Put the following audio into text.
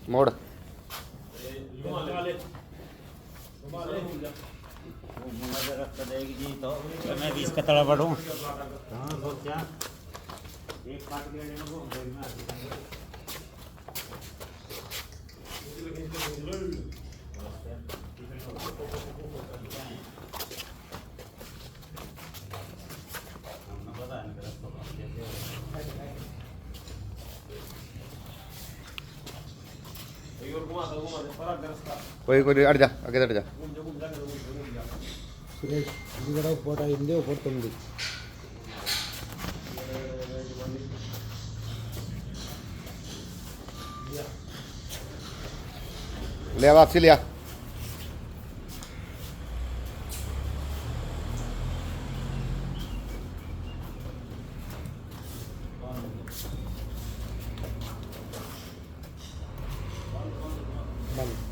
मोड़ देगी तो मैं 20 का तड़ा बढ़ूँ। हाँ सोचा एक काट के कोई कोई अड़ जा आगे अड़ जा సురేష్ ఇది కూడా ఒక పూట అయింది ఒక పూట 9 ले वापसी लिया बंद